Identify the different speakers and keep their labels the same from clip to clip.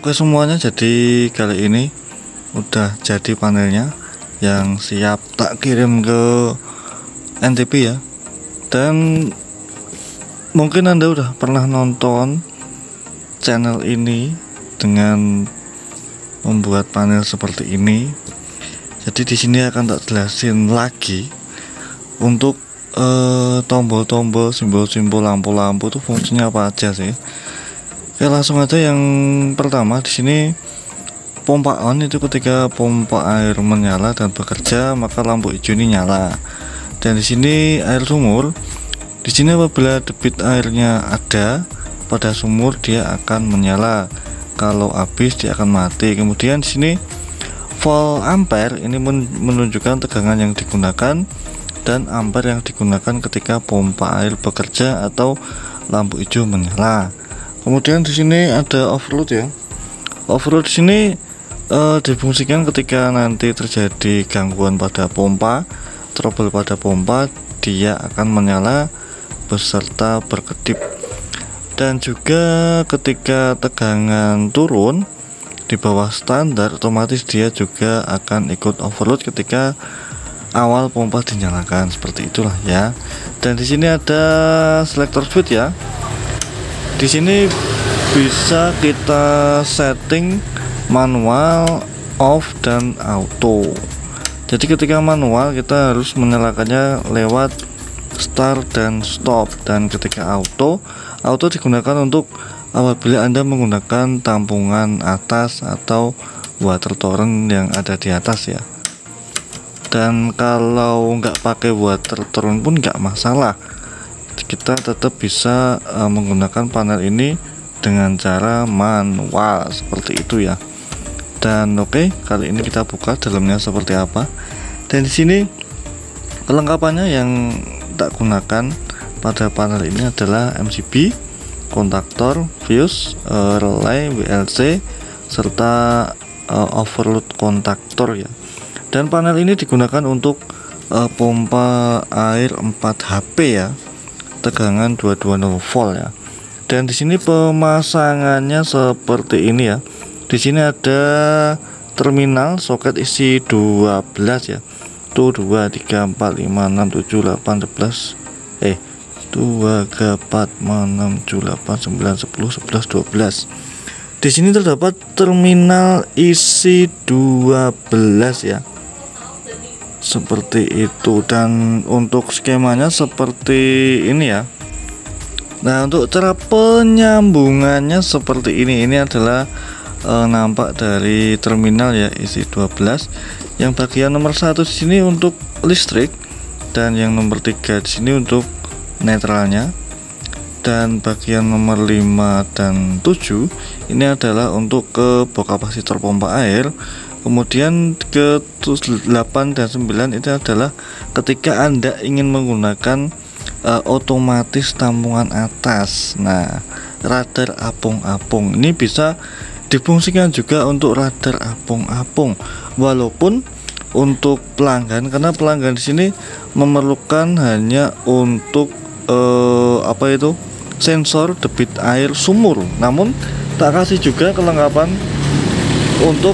Speaker 1: Oke semuanya, jadi kali ini udah jadi panelnya yang siap tak kirim ke NTP ya. Dan mungkin Anda udah pernah nonton channel ini dengan membuat panel seperti ini. Jadi di sini akan tak jelasin lagi untuk tombol-tombol, simbol-simbol, lampu-lampu itu fungsinya apa aja sih. Oke, langsung aja yang pertama di sini pompa on itu ketika pompa air menyala dan bekerja maka lampu hijau ini nyala. Dan di sini air sumur, di sini apabila debit airnya ada pada sumur dia akan menyala, kalau habis dia akan mati. Kemudian di sini volt ampere ini menunjukkan tegangan yang digunakan dan ampere yang digunakan ketika pompa air bekerja atau lampu hijau menyala. Kemudian di sini ada overload ya. Overload di sini difungsikan ketika nanti terjadi gangguan pada pompa, trouble pada pompa, dia akan menyala beserta berkedip. Dan juga ketika tegangan turun di bawah standar, otomatis dia juga akan ikut overload ketika awal pompa dinyalakan, seperti itulah ya. Dan di sini ada selector switch ya. Di sini bisa kita setting manual, off, dan auto. Jadi ketika manual kita harus menyalakannya lewat start dan stop, dan ketika auto digunakan untuk apabila Anda menggunakan tampungan atas atau water torrent yang ada di atas ya. Dan kalau nggak pakai water torrent pun nggak masalah, kita tetap bisa menggunakan panel ini dengan cara manual seperti itu ya. Dan oke, kali ini kita buka dalamnya seperti apa. Dan di sini kelengkapannya yang tak gunakan pada panel ini adalah MCB, kontaktor, fuse, relay, WLC, serta overload kontaktor ya. Dan panel ini digunakan untuk pompa air 4 HP ya, tegangan 220 volt ya. Dan di sini pemasangannya seperti ini ya. Di sini ada terminal soket isi 12 ya. Tuh 2 3 4 5 6 7 8 11 2 3 4 5 6 7 8 9 10 11 12. Di sini terdapat terminal isi 12 ya. Seperti itu, dan untuk skemanya seperti ini ya. Nah, untuk cara penyambungannya seperti ini. Ini adalah nampak dari terminal ya, isi 12. Yang bagian nomor 1 di sini untuk listrik, dan yang nomor 3 di sini untuk netralnya. Dan bagian nomor 5 dan 7 ini adalah untuk ke box kapasitor pompa air. Kemudian ke 8 dan 9 itu adalah ketika Anda ingin menggunakan otomatis tampungan atas. Nah, radar apung-apung ini bisa difungsikan juga untuk radar apung-apung. Walaupun untuk pelanggan, karena pelanggan di sini memerlukan hanya untuk sensor debit air sumur. Namun tak kasih juga kelengkapan untuk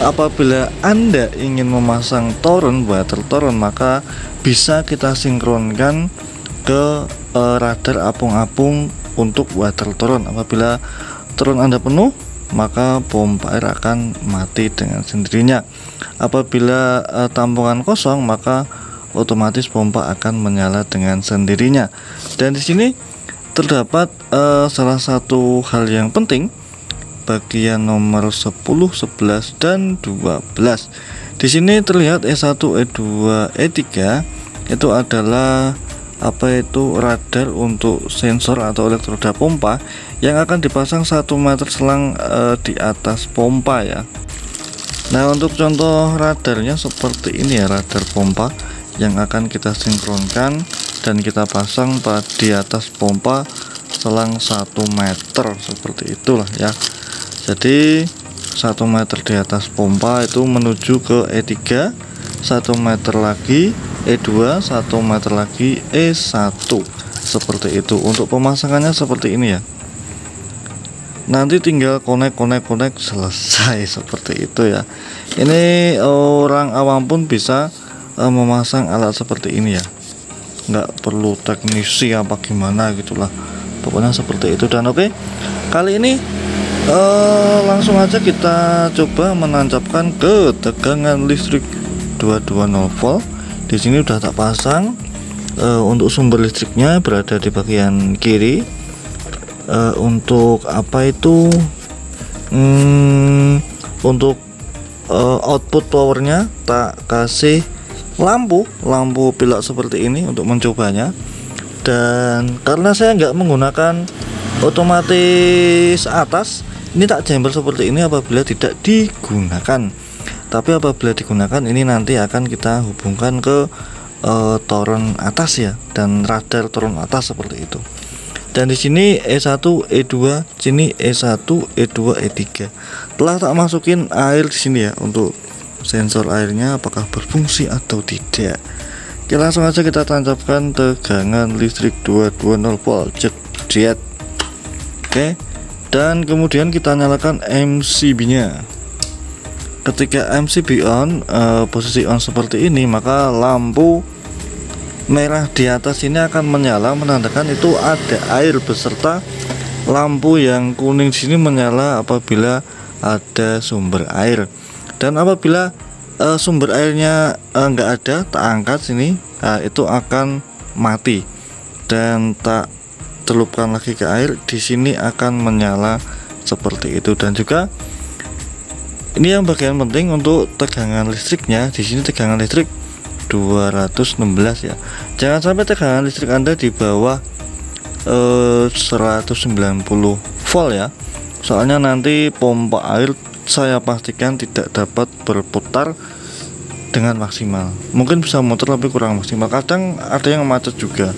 Speaker 1: apabila Anda ingin memasang torrent, water torrent, maka bisa kita sinkronkan ke radar apung-apung untuk water torrent. Apabila torrent Anda penuh, maka pompa air akan mati dengan sendirinya. Apabila tampungan kosong, maka otomatis pompa akan menyala dengan sendirinya. Dan di sini terdapat salah satu hal yang penting, bagian nomor 10, 11, dan 12. Di sini terlihat E1, E2, E3 itu adalah radar untuk sensor atau elektroda pompa yang akan dipasang 1 meter selang di atas pompa ya. Nah, untuk contoh radarnya seperti ini ya, radar pompa yang akan kita sinkronkan dan kita pasang di atas pompa selang 1 meter seperti itulah ya. Jadi 1 meter di atas pompa itu menuju ke E3, 1 meter lagi E2, 1 meter lagi E1, seperti itu. Untuk pemasangannya seperti ini ya. nanti tinggal connect selesai seperti itu ya. Ini orang awam pun bisa memasang alat seperti ini ya, nggak perlu teknisi apa gimana gitulah, pokoknya seperti itu. Dan oke, kali ini langsung aja kita coba menancapkan ke tegangan listrik 220 volt. Di sini udah tak pasang. Untuk sumber listriknya berada di bagian kiri. Untuk apa itu? Untuk output powernya tak kasih lampu pilot seperti ini untuk mencobanya. Dan karena saya nggak menggunakan otomatis atas, ini tak jumper seperti ini apabila tidak digunakan. Tapi apabila digunakan, ini nanti akan kita hubungkan ke toren atas ya, dan radar toren atas seperti itu. Dan di sini E1, E2, sini E1, E2, E3. Telah tak masukin air di sini ya, untuk sensor airnya apakah berfungsi atau tidak. Oke, langsung aja kita tancapkan tegangan listrik 220 volt. Jediet. Oke. Dan kemudian kita nyalakan MCB-nya. Ketika MCB on, posisi on seperti ini, maka lampu merah di atas ini akan menyala, menandakan itu ada air, beserta lampu yang kuning di sini menyala apabila ada sumber air. Dan apabila sumber airnya enggak ada, tak angkat sini, itu akan mati dan tak celupkan lagi ke air, di sini akan menyala seperti itu. Dan juga ini yang bagian penting untuk tegangan listriknya, di sini tegangan listrik 216 ya. Jangan sampai tegangan listrik Anda di bawah 190 volt ya. Soalnya nanti pompa air saya pastikan tidak dapat berputar dengan maksimal. Mungkin bisa muter tapi kurang maksimal. Kadang ada yang macet juga.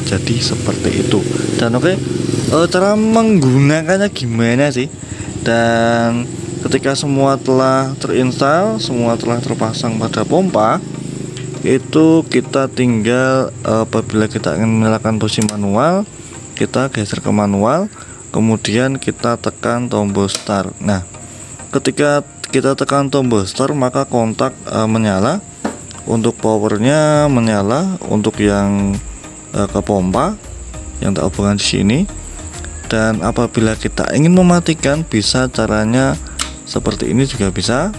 Speaker 1: Jadi seperti itu. Dan oke, cara menggunakannya gimana sih? Dan ketika semua telah terinstall, semua telah terpasang pada pompa, itu kita tinggal apabila kita ingin menyalakan posisi manual, kita geser ke manual, kemudian kita tekan tombol start. Nah, ketika kita tekan tombol start, maka kontak menyala, untuk powernya menyala, untuk yang ke pompa yang tak hubungan di sini. Dan apabila kita ingin mematikan, bisa caranya seperti ini juga bisa,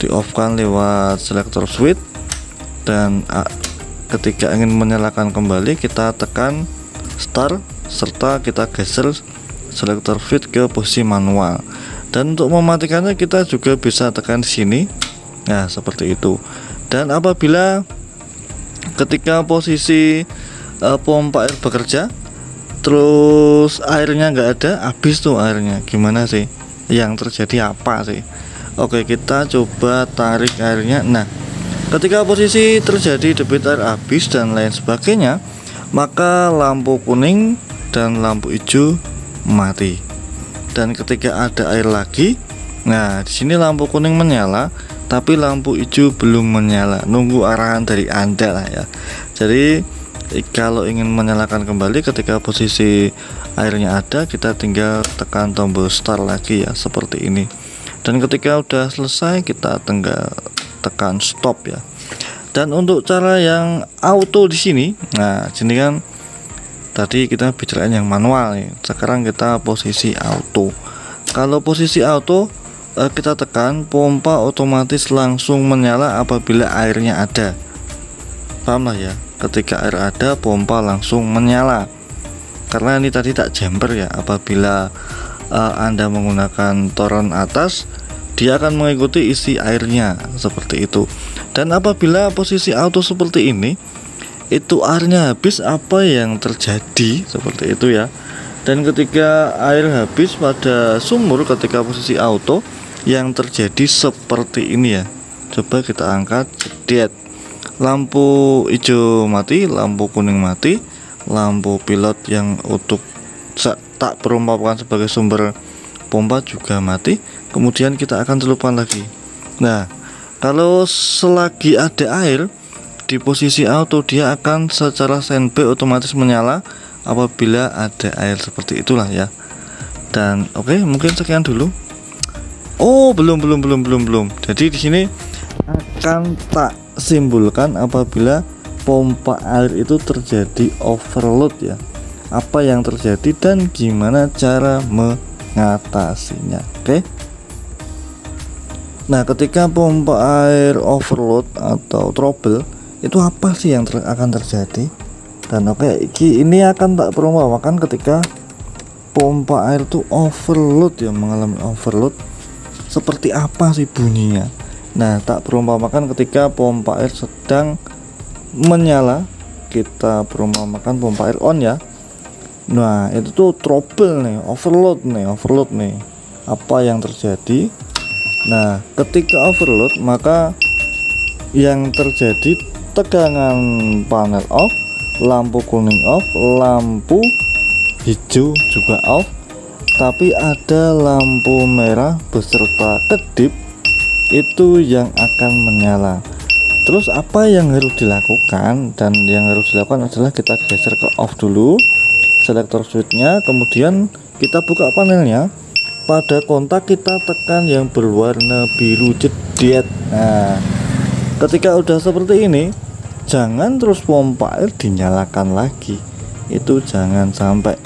Speaker 1: di off kan lewat selector switch. Dan ketika ingin menyalakan kembali, kita tekan start serta kita geser selector switch ke posisi manual. Dan untuk mematikannya kita juga bisa tekan sini. Nah, seperti itu. Dan apabila ketika posisi pompa air bekerja, terus airnya nggak ada, habis tuh airnya, gimana sih? Yang terjadi apa sih? Oke, kita coba tarik airnya. Nah, ketika posisi terjadi debit air habis dan lain sebagainya, maka lampu kuning dan lampu hijau mati. Dan ketika ada air lagi, nah di sini lampu kuning menyala, tapi lampu hijau belum menyala. Nunggu arahan dari Anda lah ya. Jadi kalau ingin menyalakan kembali ketika posisi airnya ada, kita tinggal tekan tombol start lagi ya, seperti ini. Dan ketika udah selesai, kita tinggal tekan stop ya. Dan untuk cara yang auto di sini, nah sini kan tadi kita bicara yang manual nih. Sekarang kita posisi auto. Kalau posisi auto, kita tekan, pompa otomatis langsung menyala apabila airnya ada. Paham lah ya? Ketika air ada, pompa langsung menyala. Karena ini tadi tak jumper ya. Apabila Anda menggunakan toren atas, dia akan mengikuti isi airnya seperti itu. Dan apabila posisi auto seperti ini, itu airnya habis, apa yang terjadi seperti itu ya. Dan ketika air habis pada sumur ketika posisi auto, yang terjadi seperti ini ya. Coba kita angkat, jediet. Lampu hijau mati, lampu kuning mati, lampu pilot yang untuk tak perumpamaan sebagai sumber pompa juga mati. Kemudian kita akan celupkan lagi. Nah, kalau selagi ada air di posisi auto, dia akan secara standby otomatis menyala apabila ada air, seperti itulah ya. Dan oke, mungkin sekian dulu. Oh, belum. Jadi di sini akan tak simpulkan apabila pompa air itu terjadi overload ya. Apa yang terjadi dan gimana cara mengatasinya. Oke. Nah, ketika pompa air overload atau trouble, itu apa sih yang akan terjadi? Dan oke, ini akan tak perumpamakan ketika pompa air itu overload ya, mengalami overload. Seperti apa sih bunyinya? Nah, tak perumpamakan ketika pompa air sedang menyala, kita perumpamakan pompa air on ya. Nah, itu tuh trouble nih, overload nih. Apa yang terjadi? Nah, ketika overload maka yang terjadi tegangan panel off, lampu kuning off, lampu hijau juga off, tapi ada lampu merah beserta kedip itu yang akan menyala. Terus apa yang harus dilakukan? Dan yang harus dilakukan adalah kita geser ke off dulu selektor switchnya, kemudian kita buka panelnya. Pada kontak kita tekan yang berwarna biru jedet. Nah, ketika udah seperti ini, jangan terus pompa air dinyalakan lagi. Itu jangan sampai.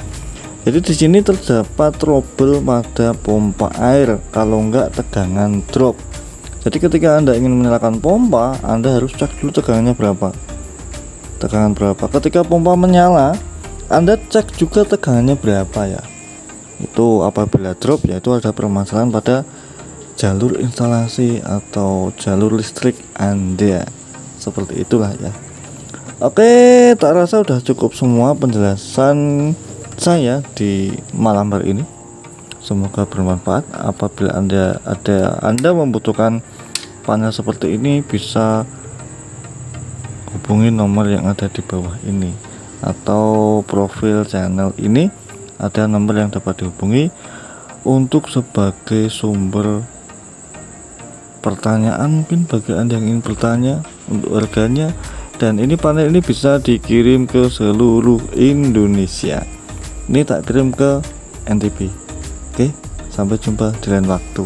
Speaker 1: Jadi di sini terdapat trouble pada pompa air, kalau enggak tegangan drop. Jadi ketika Anda ingin menyalakan pompa, Anda harus cek dulu tegangannya berapa. Ketika pompa menyala, Anda cek juga tegangannya berapa ya. Itu apabila drop, yaitu ada permasalahan pada jalur instalasi atau jalur listrik Anda. Seperti itulah ya. Oke, tak rasa udah cukup semua penjelasan saya di malam hari ini. Semoga bermanfaat. Apabila Anda membutuhkan panel seperti ini, bisa hubungi nomor yang ada di bawah ini atau profil channel ini, ada nomor yang dapat dihubungi untuk sebagai sumber pertanyaan. Mungkin bagi Anda yang ingin bertanya untuk harganya, dan ini panel ini bisa dikirim ke seluruh Indonesia. Ini tak kirim ke NTP. Oke, sampai jumpa di lain waktu.